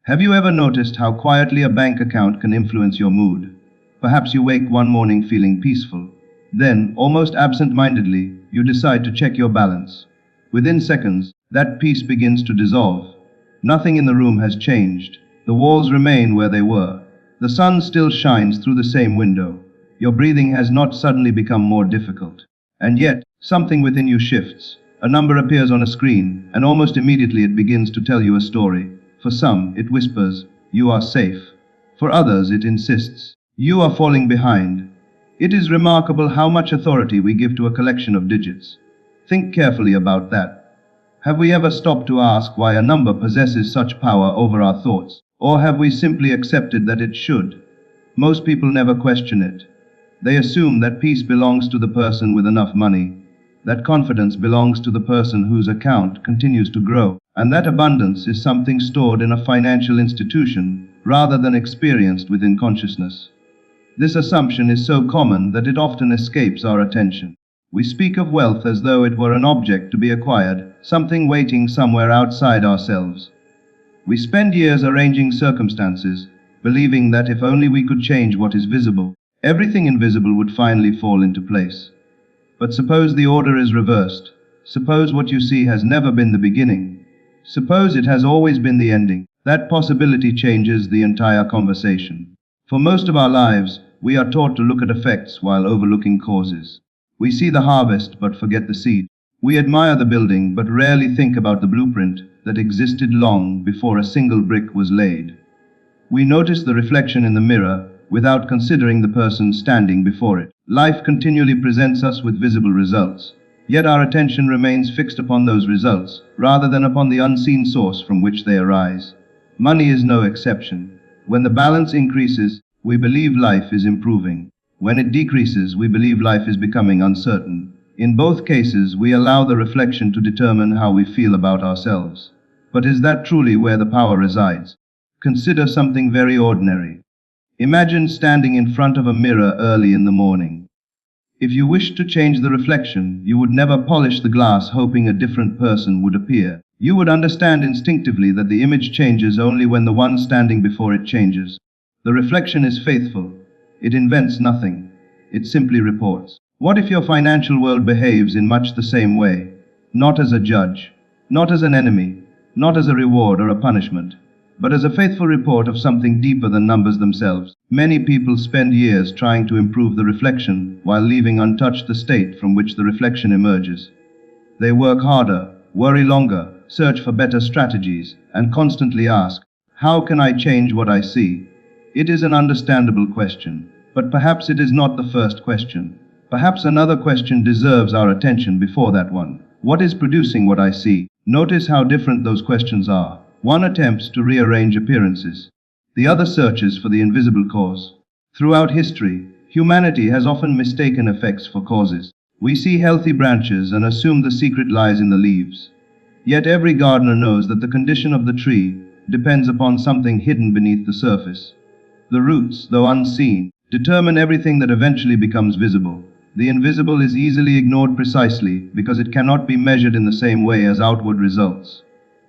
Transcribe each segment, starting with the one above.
Have you ever noticed how quietly a bank account can influence your mood? Perhaps you wake one morning feeling peaceful. Then, almost absent-mindedly, you decide to check your balance. Within seconds, that peace begins to dissolve. Nothing in the room has changed. The walls remain where they were. The sun still shines through the same window. Your breathing has not suddenly become more difficult. And yet, something within you shifts. A number appears on a screen, and almost immediately it begins to tell you a story. For some, it whispers, "You are safe." For others, it insists, "You are falling behind." It is remarkable how much authority we give to a collection of digits. Think carefully about that. Have we ever stopped to ask why a number possesses such power over our thoughts? Or have we simply accepted that it should? Most people never question it. They assume that peace belongs to the person with enough money, that confidence belongs to the person whose account continues to grow, and that abundance is something stored in a financial institution rather than experienced within consciousness. This assumption is so common that it often escapes our attention. We speak of wealth as though it were an object to be acquired, something waiting somewhere outside ourselves. We spend years arranging circumstances, believing that if only we could change what is visible, everything invisible would finally fall into place. But suppose the order is reversed. Suppose what you see has never been the beginning. Suppose it has always been the ending. That possibility changes the entire conversation. For most of our lives, we are taught to look at effects while overlooking causes. We see the harvest but forget the seed. We admire the building but rarely think about the blueprint that existed long before a single brick was laid. We notice the reflection in the mirror without considering the person standing before it. Life continually presents us with visible results, yet our attention remains fixed upon those results rather than upon the unseen source from which they arise. Money is no exception. When the balance increases, we believe life is improving. When it decreases, we believe life is becoming uncertain. In both cases, we allow the reflection to determine how we feel about ourselves. But is that truly where the power resides? Consider something very ordinary. Imagine standing in front of a mirror early in the morning. If you wished to change the reflection, you would never polish the glass hoping a different person would appear. You would understand instinctively that the image changes only when the one standing before it changes. The reflection is faithful. It invents nothing. It simply reports. What if your financial world behaves in much the same way? Not as a judge, not as an enemy, not as a reward or a punishment, but as a faithful report of something deeper than numbers themselves. Many people spend years trying to improve the reflection while leaving untouched the state from which the reflection emerges. They work harder, worry longer, search for better strategies, and constantly ask, "How can I change what I see?" It is an understandable question, but perhaps it is not the first question. Perhaps another question deserves our attention before that one. What is producing what I see? Notice how different those questions are. One attempts to rearrange appearances. The other searches for the invisible cause. Throughout history, humanity has often mistaken effects for causes. We see healthy branches and assume the secret lies in the leaves. Yet every gardener knows that the condition of the tree depends upon something hidden beneath the surface. The roots, though unseen, determine everything that eventually becomes visible. The invisible is easily ignored precisely because it cannot be measured in the same way as outward results.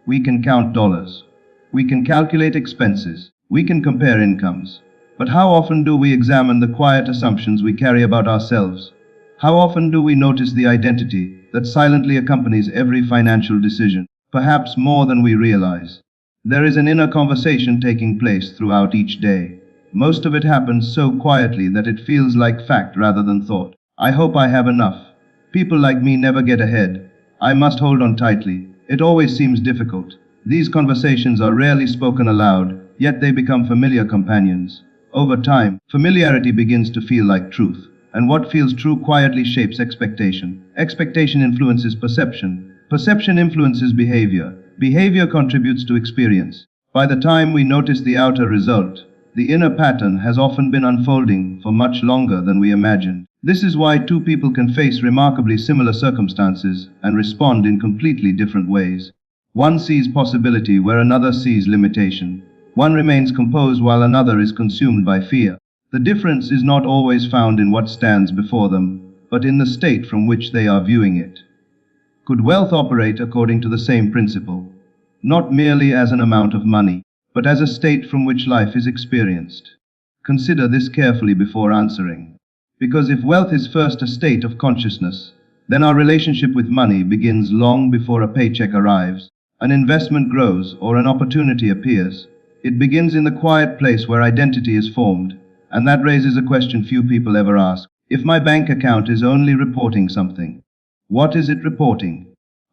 We can count dollars. We can calculate expenses. We can compare incomes. But how often do we examine the quiet assumptions we carry about ourselves? How often do we notice the identity that silently accompanies every financial decision? Perhaps more than we realize. There is an inner conversation taking place throughout each day. Most of it happens so quietly that it feels like fact rather than thought. I hope I have enough. People like me never get ahead. I must hold on tightly. It always seems difficult. These conversations are rarely spoken aloud, yet they become familiar companions. Over time, familiarity begins to feel like truth, and what feels true quietly shapes expectation. Expectation influences perception. Perception influences behavior. Behavior contributes to experience. By the time we notice the outer result, the inner pattern has often been unfolding for much longer than we imagined. This is why two people can face remarkably similar circumstances and respond in completely different ways. One sees possibility where another sees limitation. One remains composed while another is consumed by fear. The difference is not always found in what stands before them, but in the state from which they are viewing it. Could wealth operate according to the same principle? Not merely as an amount of money, but as a state from which life is experienced. Consider this carefully before answering. Because if wealth is first a state of consciousness, then our relationship with money begins long before a paycheck arrives, an investment grows, or an opportunity appears. It begins in the quiet place where identity is formed, and that raises a question few people ever ask. If my bank account is only reporting something, what is it reporting?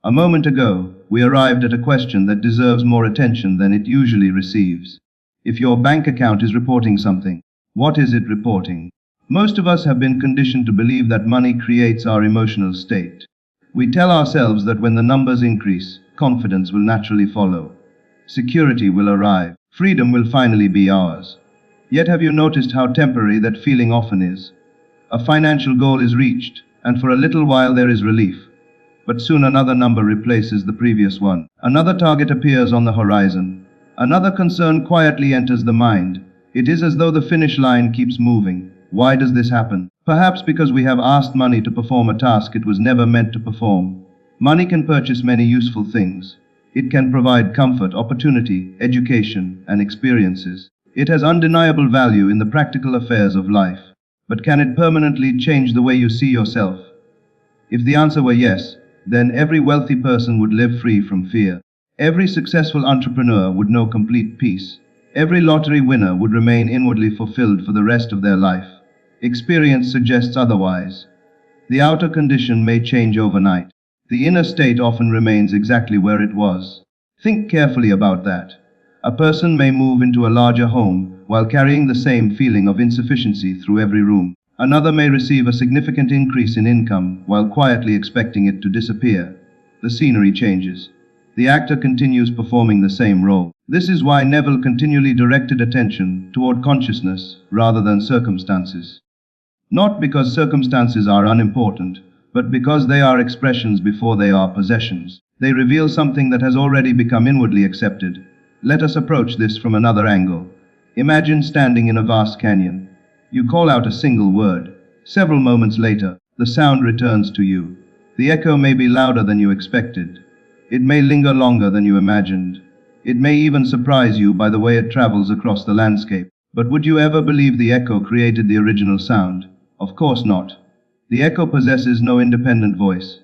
A moment ago, we arrived at a question that deserves more attention than it usually receives. If your bank account is reporting something, what is it reporting? Most of us have been conditioned to believe that money creates our emotional state. We tell ourselves that when the numbers increase, confidence will naturally follow. Security will arrive. Freedom will finally be ours. Yet have you noticed how temporary that feeling often is? A financial goal is reached, and for a little while there is relief. But soon another number replaces the previous one. Another target appears on the horizon. Another concern quietly enters the mind. It is as though the finish line keeps moving. Why does this happen? Perhaps because we have asked money to perform a task it was never meant to perform. Money can purchase many useful things. It can provide comfort, opportunity, education, and experiences. It has undeniable value in the practical affairs of life. But can it permanently change the way you see yourself? If the answer were yes, then every wealthy person would live free from fear. Every successful entrepreneur would know complete peace. Every lottery winner would remain inwardly fulfilled for the rest of their life. Experience suggests otherwise. The outer condition may change overnight. The inner state often remains exactly where it was. Think carefully about that. A person may move into a larger home while carrying the same feeling of insufficiency through every room. Another may receive a significant increase in income while quietly expecting it to disappear. The scenery changes. The actor continues performing the same role. This is why Neville continually directed attention toward consciousness rather than circumstances. Not because circumstances are unimportant, but because they are expressions before they are possessions. They reveal something that has already become inwardly accepted. Let us approach this from another angle. Imagine standing in a vast canyon. You call out a single word. Several moments later, the sound returns to you. The echo may be louder than you expected. It may linger longer than you imagined. It may even surprise you by the way it travels across the landscape. But would you ever believe the echo created the original sound? Of course not. The echo possesses no independent voice.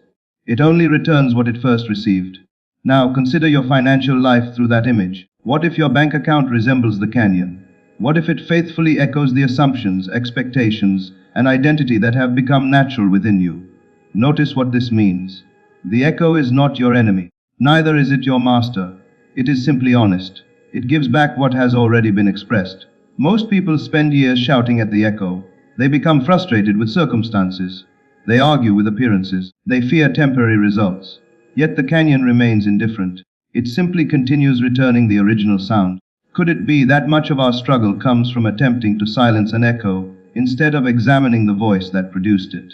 It only returns what it first received. Now consider your financial life through that image. What if your bank account resembles the canyon? What if it faithfully echoes the assumptions, expectations, and identity that have become natural within you? Notice what this means. The echo is not your enemy. Neither is it your master. It is simply honest. It gives back what has already been expressed. Most people spend years shouting at the echo. They become frustrated with circumstances. They argue with appearances. They fear temporary results. Yet the canyon remains indifferent. It simply continues returning the original sound. Could it be that much of our struggle comes from attempting to silence an echo instead of examining the voice that produced it?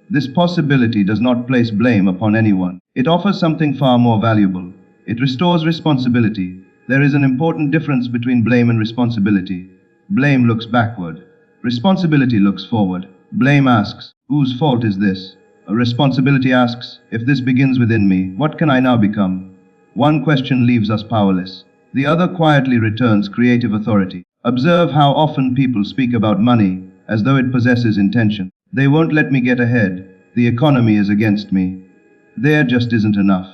This possibility does not place blame upon anyone. It offers something far more valuable. It restores responsibility. There is an important difference between blame and responsibility. Blame looks backward. Responsibility looks forward. Blame asks, whose fault is this? A responsibility asks, if this begins within me, what can I now become? One question leaves us powerless. The other quietly returns creative authority. Observe how often people speak about money as though it possesses intention. They won't let me get ahead. The economy is against me. There just isn't enough.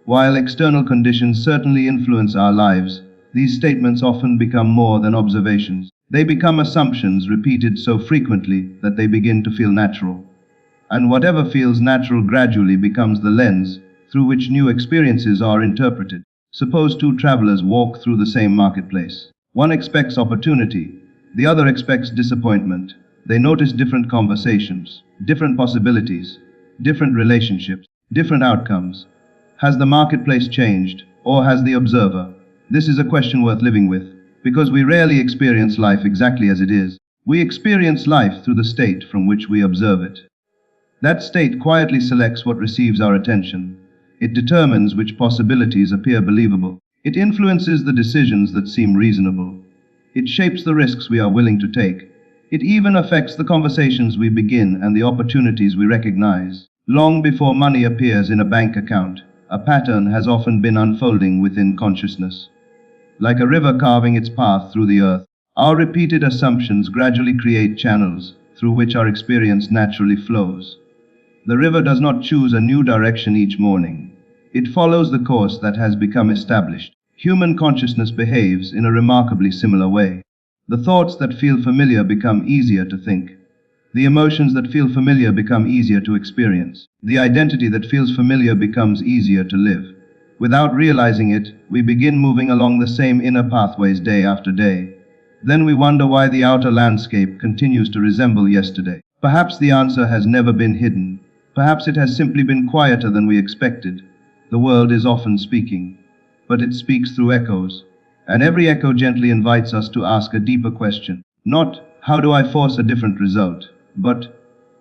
While external conditions certainly influence our lives, these statements often become more than observations. They become assumptions repeated so frequently that they begin to feel natural. And whatever feels natural gradually becomes the lens through which new experiences are interpreted. Suppose two travelers walk through the same marketplace. One expects opportunity, the other expects disappointment. They notice different conversations, different possibilities, different relationships, different outcomes. Has the marketplace changed, or has the observer? This is a question worth living with, because we rarely experience life exactly as it is. We experience life through the state from which we observe it. That state quietly selects what receives our attention. It determines which possibilities appear believable. It influences the decisions that seem reasonable. It shapes the risks we are willing to take. It even affects the conversations we begin and the opportunities we recognize. Long before money appears in a bank account, a pattern has often been unfolding within consciousness. like a river carving its path through the earth. Our repeated assumptions gradually create channels through which our experience naturally flows. The river does not choose a new direction each morning. It follows the course that has become established. Human consciousness behaves in a remarkably similar way. The thoughts that feel familiar become easier to think. The emotions that feel familiar become easier to experience. The identity that feels familiar becomes easier to live. Without realizing it, we begin moving along the same inner pathways day after day. Then we wonder why the outer landscape continues to resemble yesterday. Perhaps the answer has never been hidden. Perhaps it has simply been quieter than we expected. The world is often speaking, but it speaks through echoes. And every echo gently invites us to ask a deeper question. Not, how do I force a different result? But,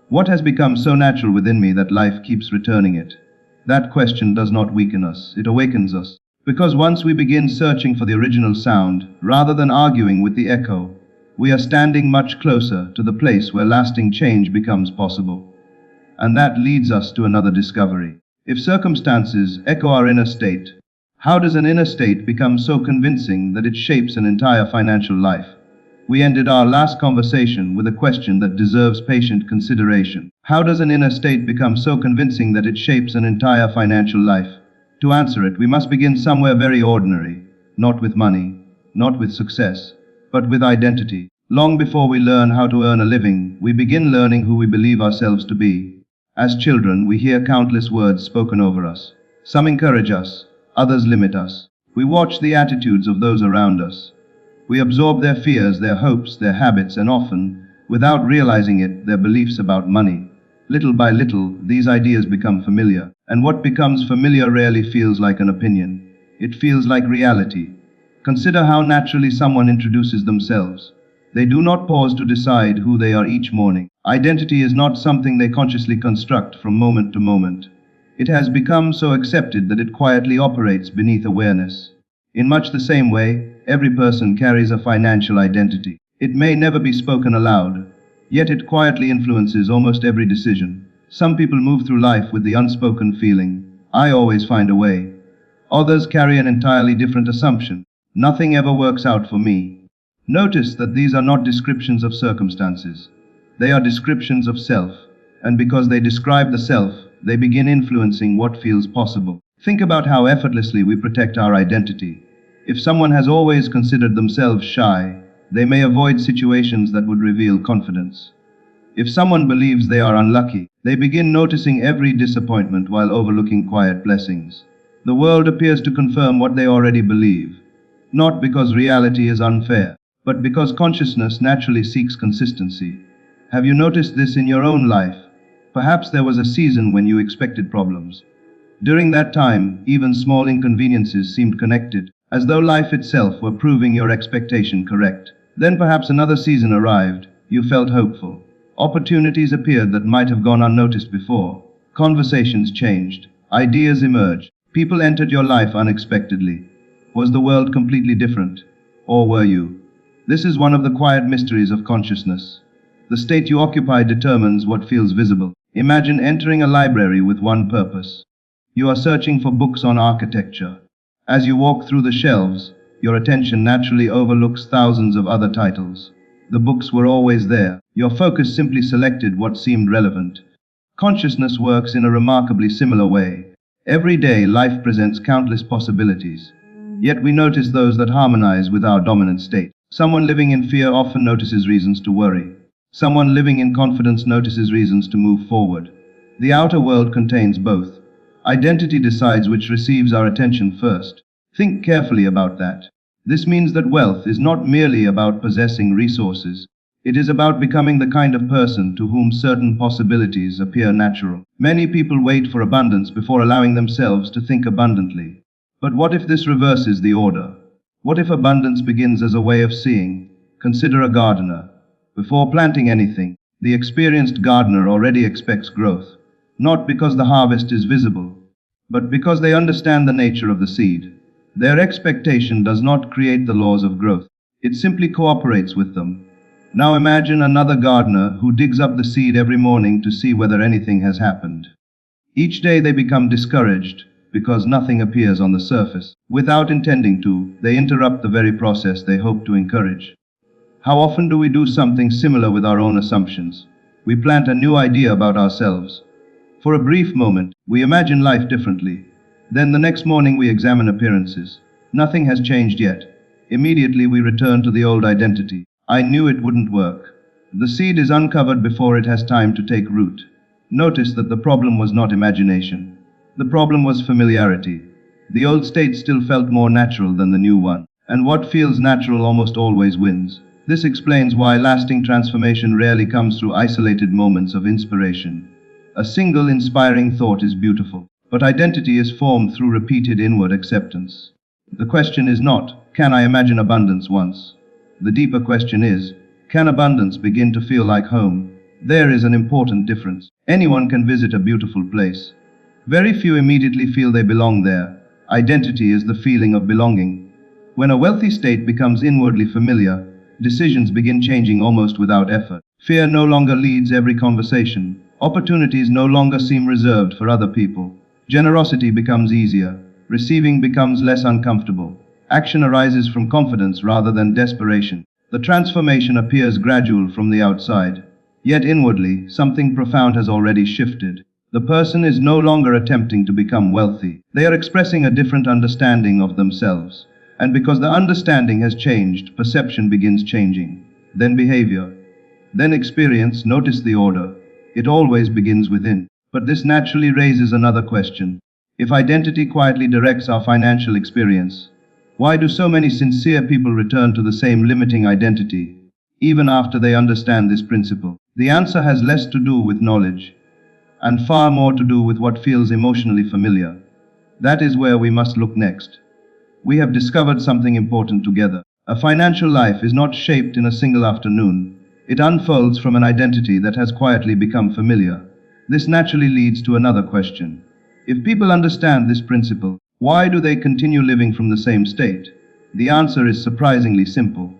what has become so natural within me that life keeps returning it? That question does not weaken us, it awakens us. Because once we begin searching for the original sound, rather than arguing with the echo, we are standing much closer to the place where lasting change becomes possible. And that leads us to another discovery. If circumstances echo our inner state, how does an inner state become so convincing that it shapes an entire financial life? We ended our last conversation with a question that deserves patient consideration. How does an inner state become so convincing that it shapes an entire financial life? To answer it, we must begin somewhere very ordinary, not with money, not with success, but with identity. Long before we learn how to earn a living, we begin learning who we believe ourselves to be. As children, we hear countless words spoken over us. Some encourage us, others limit us. We watch the attitudes of those around us. We absorb their fears, their hopes, their habits, and often, without realizing it, their beliefs about money. Little by little, these ideas become familiar, and what becomes familiar rarely feels like an opinion. It feels like reality. Consider how naturally someone introduces themselves. They do not pause to decide who they are each morning. Identity is not something they consciously construct from moment to moment. It has become so accepted that it quietly operates beneath awareness. In much the same way, every person carries a financial identity. It may never be spoken aloud, yet it quietly influences almost every decision. Some people move through life with the unspoken feeling, I always find a way. Others carry an entirely different assumption, nothing ever works out for me. Notice that these are not descriptions of circumstances. They are descriptions of self, and because they describe the self, they begin influencing what feels possible. Think about how effortlessly we protect our identity. If someone has always considered themselves shy, they may avoid situations that would reveal confidence. If someone believes they are unlucky, they begin noticing every disappointment while overlooking quiet blessings. The world appears to confirm what they already believe, not because reality is unfair, but because consciousness naturally seeks consistency. Have you noticed this in your own life? Perhaps there was a season when you expected problems. During that time, even small inconveniences seemed connected, as though life itself were proving your expectation correct. Then perhaps another season arrived. You felt hopeful. Opportunities appeared that might have gone unnoticed before. Conversations changed. Ideas emerged. People entered your life unexpectedly. Was the world completely different? Or were you? This is one of the quiet mysteries of consciousness. The state you occupy determines what feels visible. Imagine entering a library with one purpose. You are searching for books on architecture. As you walk through the shelves, your attention naturally overlooks thousands of other titles. The books were always there. Your focus simply selected what seemed relevant. Consciousness works in a remarkably similar way. Every day, life presents countless possibilities. Yet we notice those that harmonize with our dominant state. Someone living in fear often notices reasons to worry. Someone living in confidence notices reasons to move forward. The outer world contains both. Identity decides which receives our attention first. Think carefully about that. This means that wealth is not merely about possessing resources. It is about becoming the kind of person to whom certain possibilities appear natural. Many people wait for abundance before allowing themselves to think abundantly. But what if this reverses the order? What if abundance begins as a way of seeing? Consider a gardener. Before planting anything, the experienced gardener already expects growth. Not because the harvest is visible, but because they understand the nature of the seed. Their expectation does not create the laws of growth. It simply cooperates with them. Now imagine another gardener who digs up the seed every morning to see whether anything has happened. Each day they become discouraged because nothing appears on the surface. Without intending to, they interrupt the very process they hope to encourage. How often do we do something similar with our own assumptions? We plant a new idea about ourselves. For a brief moment, we imagine life differently. Then the next morning we examine appearances. Nothing has changed yet. Immediately we return to the old identity. I knew it wouldn't work. The seed is uncovered before it has time to take root. Notice that the problem was not imagination. The problem was familiarity. The old state still felt more natural than the new one. And what feels natural almost always wins. This explains why lasting transformation rarely comes through isolated moments of inspiration. A single inspiring thought is beautiful, but identity is formed through repeated inward acceptance. The question is not, can I imagine abundance once? The deeper question is, can abundance begin to feel like home? There is an important difference. Anyone can visit a beautiful place. Very few immediately feel they belong there. Identity is the feeling of belonging. When a wealthy state becomes inwardly familiar, decisions begin changing almost without effort. Fear no longer leads every conversation. Opportunities no longer seem reserved for other people. Generosity becomes easier. Receiving becomes less uncomfortable. Action arises from confidence rather than desperation. The transformation appears gradual from the outside. Yet inwardly, something profound has already shifted. The person is no longer attempting to become wealthy. They are expressing a different understanding of themselves. And because the understanding has changed, perception begins changing. Then behavior. Then experience. Notice the order. It always begins within. But this naturally raises another question. If identity quietly directs our financial experience, why do so many sincere people return to the same limiting identity, even after they understand this principle? The answer has less to do with knowledge, and far more to do with what feels emotionally familiar. That is where we must look next. We have discovered something important together. A financial life is not shaped in a single afternoon. It unfolds from an identity that has quietly become familiar. This naturally leads to another question. If people understand this principle, why do they continue living from the same state? The answer is surprisingly simple.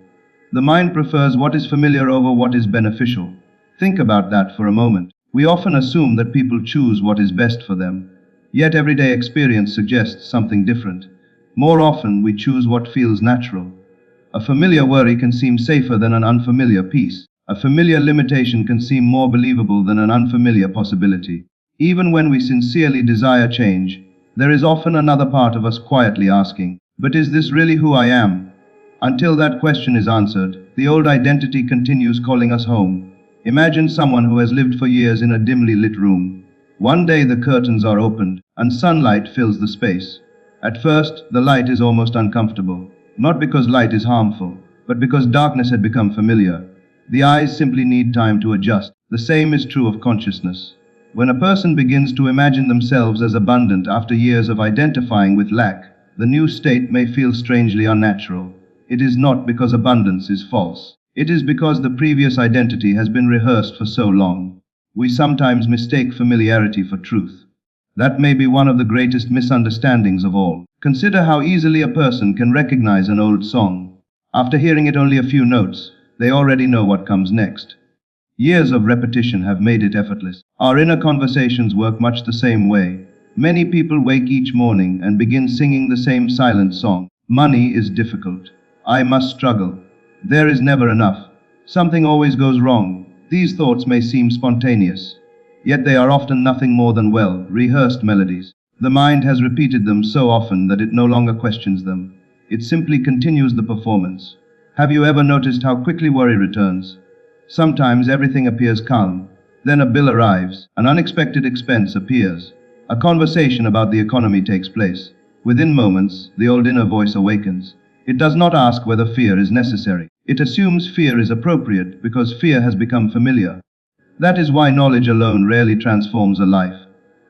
The mind prefers what is familiar over what is beneficial. Think about that for a moment. We often assume that people choose what is best for them. Yet everyday experience suggests something different. More often, we choose what feels natural. A familiar worry can seem safer than an unfamiliar peace. A familiar limitation can seem more believable than an unfamiliar possibility. Even when we sincerely desire change, there is often another part of us quietly asking, but is this really who I am? Until that question is answered, the old identity continues calling us home. Imagine someone who has lived for years in a dimly lit room. One day the curtains are opened, and sunlight fills the space. At first, the light is almost uncomfortable, not because light is harmful, but because darkness had become familiar. The eyes simply need time to adjust. The same is true of consciousness. When a person begins to imagine themselves as abundant after years of identifying with lack, the new state may feel strangely unnatural. It is not because abundance is false. It is because the previous identity has been rehearsed for so long. We sometimes mistake familiarity for truth. That may be one of the greatest misunderstandings of all. Consider how easily a person can recognize an old song. After hearing it only a few notes, they already know what comes next. Years of repetition have made it effortless. Our inner conversations work much the same way. Many people wake each morning and begin singing the same silent song. Money is difficult. I must struggle. There is never enough. Something always goes wrong. These thoughts may seem spontaneous, yet they are often nothing more than well-rehearsed melodies. The mind has repeated them so often that it no longer questions them. It simply continues the performance. Have you ever noticed how quickly worry returns? Sometimes everything appears calm. Then a bill arrives. An unexpected expense appears. A conversation about the economy takes place. Within moments, the old inner voice awakens. It does not ask whether fear is necessary. It assumes fear is appropriate because fear has become familiar. That is why knowledge alone rarely transforms a life.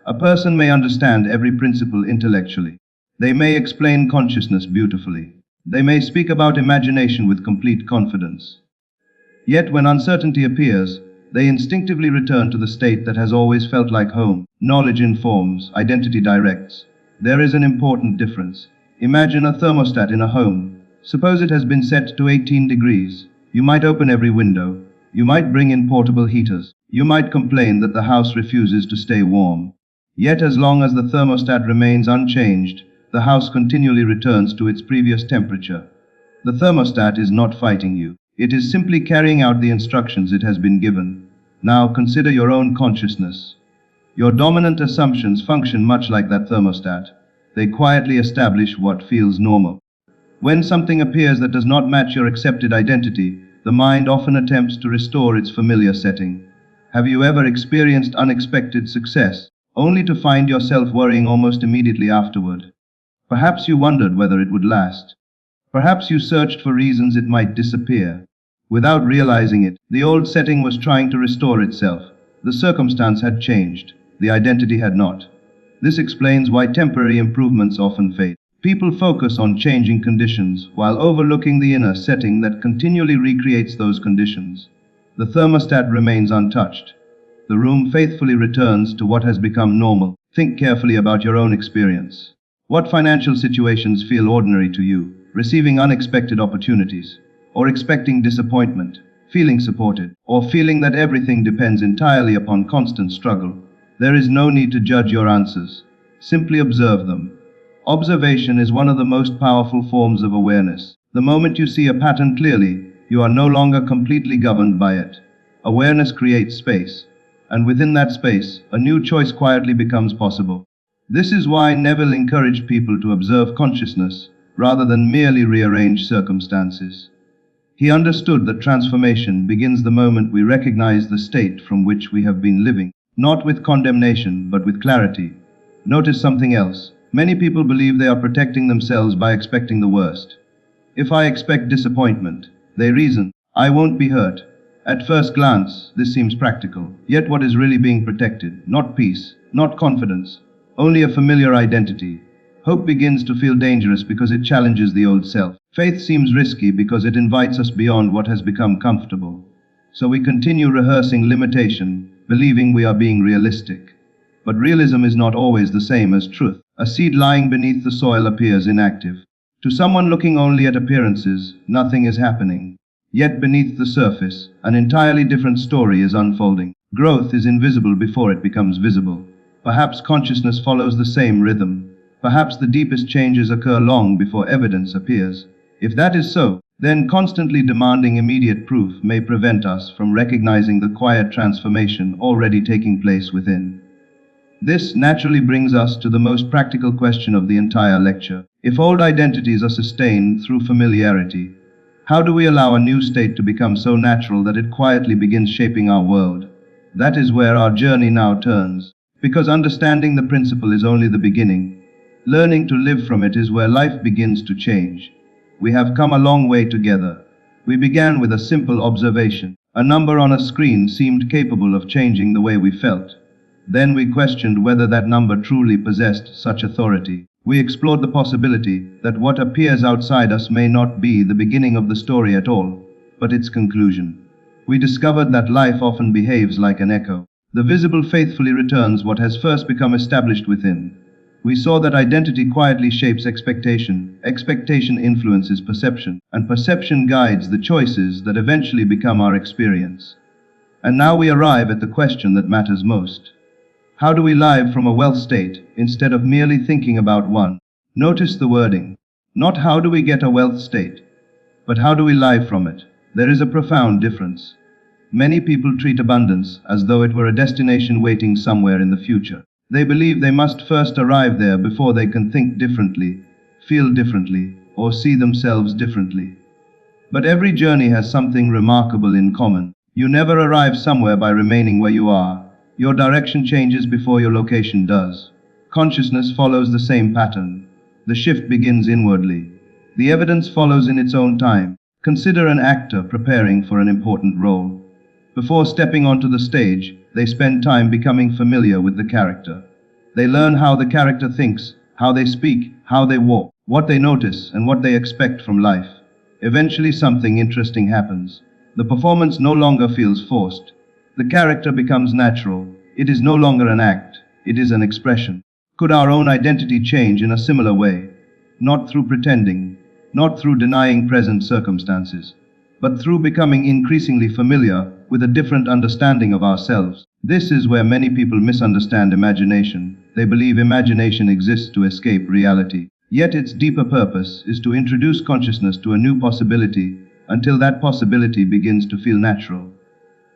A person may understand every principle intellectually. They may explain consciousness beautifully. They may speak about imagination with complete confidence. Yet when uncertainty appears, they instinctively return to the state that has always felt like home. Knowledge informs, identity directs. There is an important difference. Imagine a thermostat in a home. Suppose it has been set to 18 degrees. You might open every window. You might bring in portable heaters. You might complain that the house refuses to stay warm. Yet as long as the thermostat remains unchanged, the house continually returns to its previous temperature. The thermostat is not fighting you. It is simply carrying out the instructions it has been given. Now consider your own consciousness. Your dominant assumptions function much like that thermostat. They quietly establish what feels normal. When something appears that does not match your accepted identity, the mind often attempts to restore its familiar setting. Have you ever experienced unexpected success, only to find yourself worrying almost immediately afterward? Perhaps you wondered whether it would last. Perhaps you searched for reasons it might disappear. Without realizing it, the old setting was trying to restore itself. The circumstance had changed. The identity had not. This explains why temporary improvements often fade. People focus on changing conditions while overlooking the inner setting that continually recreates those conditions. The thermostat remains untouched. The room faithfully returns to what has become normal. Think carefully about your own experience. What financial situations feel ordinary to you? Receiving unexpected opportunities, or expecting disappointment, feeling supported, or feeling that everything depends entirely upon constant struggle? There is no need to judge your answers. Simply observe them. Observation is one of the most powerful forms of awareness. The moment you see a pattern clearly, you are no longer completely governed by it. Awareness creates space, and within that space, a new choice quietly becomes possible. This is why Neville encouraged people to observe consciousness rather than merely rearrange circumstances. He understood that transformation begins the moment we recognize the state from which we have been living, not with condemnation, but with clarity. Notice something else. Many people believe they are protecting themselves by expecting the worst. If I expect disappointment, they reason, I won't be hurt. At first glance, this seems practical. Yet what is really being protected? Not peace, not confidence, only a familiar identity. Hope begins to feel dangerous because it challenges the old self. Faith seems risky because it invites us beyond what has become comfortable. So we continue rehearsing limitation, believing we are being realistic. But realism is not always the same as truth. A seed lying beneath the soil appears inactive. To someone looking only at appearances, nothing is happening. Yet beneath the surface, an entirely different story is unfolding. Growth is invisible before it becomes visible. Perhaps consciousness follows the same rhythm. Perhaps the deepest changes occur long before evidence appears. If that is so, then constantly demanding immediate proof may prevent us from recognizing the quiet transformation already taking place within. This naturally brings us to the most practical question of the entire lecture. If old identities are sustained through familiarity, how do we allow a new state to become so natural that it quietly begins shaping our world? That is where our journey now turns. Because understanding the principle is only the beginning. Learning to live from it is where life begins to change. We have come a long way together. We began with a simple observation. A number on a screen seemed capable of changing the way we felt. Then we questioned whether that number truly possessed such authority. We explored the possibility that what appears outside us may not be the beginning of the story at all, but its conclusion. We discovered that life often behaves like an echo. The visible faithfully returns what has first become established within. We saw that identity quietly shapes expectation, expectation influences perception, and perception guides the choices that eventually become our experience. And now we arrive at the question that matters most. How do we live from a wealth state instead of merely thinking about one? Notice the wording. Not how do we get a wealth state, but how do we live from it? There is a profound difference. Many people treat abundance as though it were a destination waiting somewhere in the future. They believe they must first arrive there before they can think differently, feel differently, or see themselves differently. But every journey has something remarkable in common. You never arrive somewhere by remaining where you are. Your direction changes before your location does. Consciousness follows the same pattern. The shift begins inwardly. The evidence follows in its own time. Consider an actor preparing for an important role. Before stepping onto the stage, they spend time becoming familiar with the character. They learn how the character thinks, how they speak, how they walk, what they notice, and what they expect from life. Eventually something interesting happens. The performance no longer feels forced. The character becomes natural. It is no longer an act. It is an expression. Could our own identity change in a similar way? Not through pretending, not through denying present circumstances, but through becoming increasingly familiar with a different understanding of ourselves. This is where many people misunderstand imagination. They believe imagination exists to escape reality. Yet its deeper purpose is to introduce consciousness to a new possibility until that possibility begins to feel natural.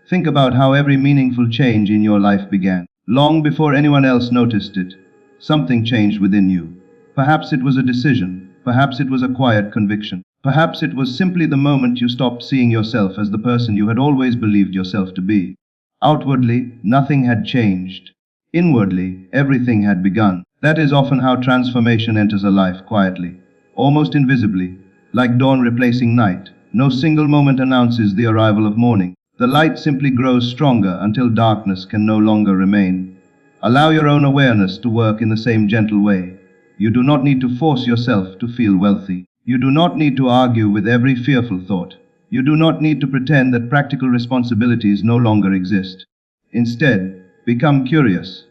Think about how every meaningful change in your life began. Long before anyone else noticed it, something changed within you. Perhaps it was a decision, perhaps it was a quiet conviction, perhaps it was simply the moment you stopped seeing yourself as the person you had always believed yourself to be. Outwardly, nothing had changed. Inwardly, everything had begun. That is often how transformation enters a life quietly, almost invisibly, like dawn replacing night. No single moment announces the arrival of morning. The light simply grows stronger until darkness can no longer remain. Allow your own awareness to work in the same gentle way. You do not need to force yourself to feel wealthy. You do not need to argue with every fearful thought. You do not need to pretend that practical responsibilities no longer exist. Instead, become curious.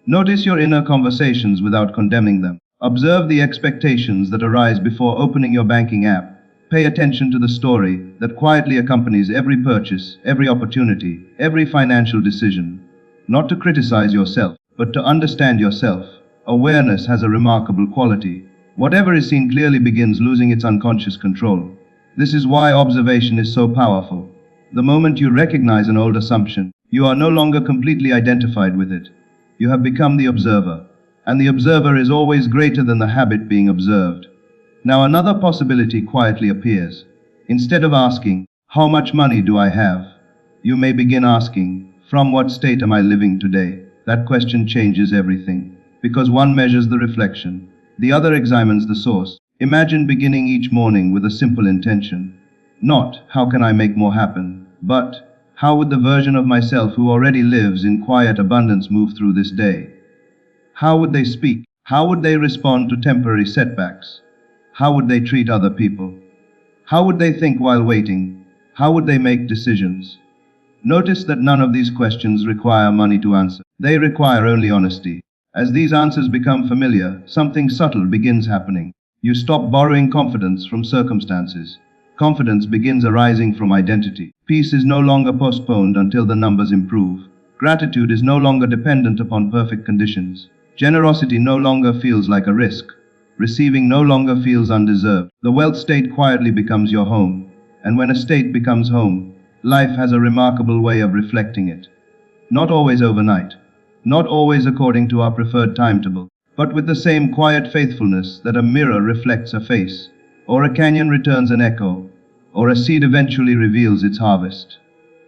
Notice your inner conversations without condemning them. Observe the expectations that arise before opening your banking app. Pay attention to the story that quietly accompanies every purchase, every opportunity, every financial decision. Not to criticize yourself, but to understand yourself. Awareness has a remarkable quality. Whatever is seen clearly begins losing its unconscious control. This is why observation is so powerful. The moment you recognize an old assumption, you are no longer completely identified with it. You have become the observer, and the observer is always greater than the habit being observed. Now another possibility quietly appears. Instead of asking, "How much money do I have?" you may begin asking, "From what state am I living today?" That question changes everything, because one measures the reflection, the other examines the source. Imagine beginning each morning with a simple intention. Not, "How can I make more happen?" but, "How would the version of myself who already lives in quiet abundance move through this day?" How would they speak? How would they respond to temporary setbacks? How would they treat other people? How would they think while waiting? How would they make decisions? Notice that none of these questions require money to answer. They require only honesty. As these answers become familiar, something subtle begins happening. You stop borrowing confidence from circumstances. Confidence begins arising from identity. Peace is no longer postponed until the numbers improve. Gratitude is no longer dependent upon perfect conditions. Generosity no longer feels like a risk. Receiving no longer feels undeserved. The wealth state quietly becomes your home. And when a state becomes home, life has a remarkable way of reflecting it. Not always overnight. Not always according to our preferred timetable, but with the same quiet faithfulness that a mirror reflects a face, or a canyon returns an echo, or a seed eventually reveals its harvest.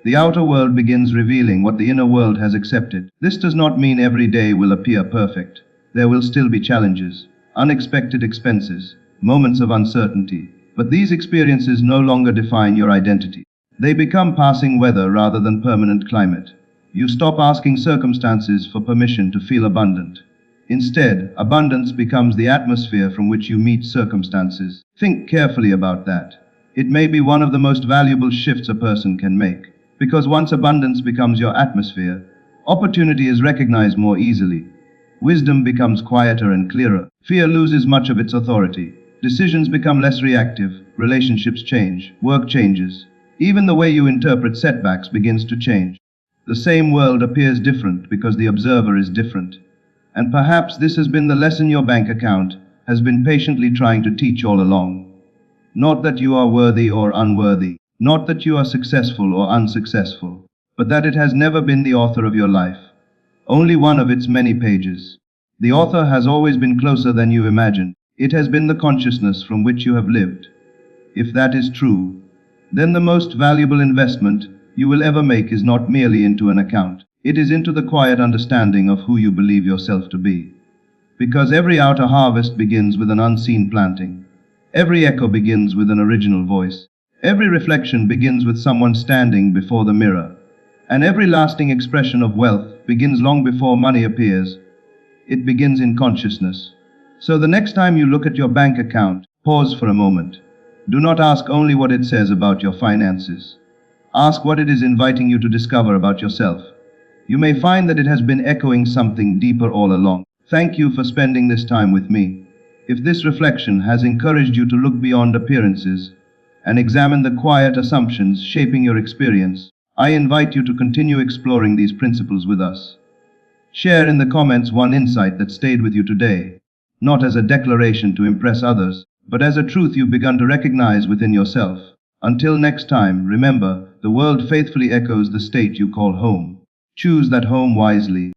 The outer world begins revealing what the inner world has accepted. This does not mean every day will appear perfect. There will still be challenges, unexpected expenses, moments of uncertainty, but these experiences no longer define your identity. They become passing weather rather than permanent climate. You stop asking circumstances for permission to feel abundant. Instead, abundance becomes the atmosphere from which you meet circumstances. Think carefully about that. It may be one of the most valuable shifts a person can make, because once abundance becomes your atmosphere, opportunity is recognized more easily. Wisdom becomes quieter and clearer. Fear loses much of its authority. Decisions become less reactive. Relationships change. Work changes. Even the way you interpret setbacks begins to change. The same world appears different because the observer is different. And perhaps this has been the lesson your bank account has been patiently trying to teach all along. Not that you are worthy or unworthy, not that you are successful or unsuccessful, but that it has never been the author of your life, only one of its many pages. The author has always been closer than you imagined. It has been the consciousness from which you have lived. If that is true, then the most valuable investment you will ever make is not merely into an account. It is into the quiet understanding of who you believe yourself to be. Because every outer harvest begins with an unseen planting. Every echo begins with an original voice. Every reflection begins with someone standing before the mirror. And every lasting expression of wealth begins long before money appears. It begins in consciousness. So the next time you look at your bank account, pause for a moment. Do not ask only what it says about your finances. Ask what it is inviting you to discover about yourself. You may find that it has been echoing something deeper all along. Thank you for spending this time with me. If this reflection has encouraged you to look beyond appearances and examine the quiet assumptions shaping your experience, I invite you to continue exploring these principles with us. Share in the comments one insight that stayed with you today, not as a declaration to impress others, but as a truth you've begun to recognize within yourself. Until next time, remember, the world faithfully echoes the state you call home. Choose that home wisely.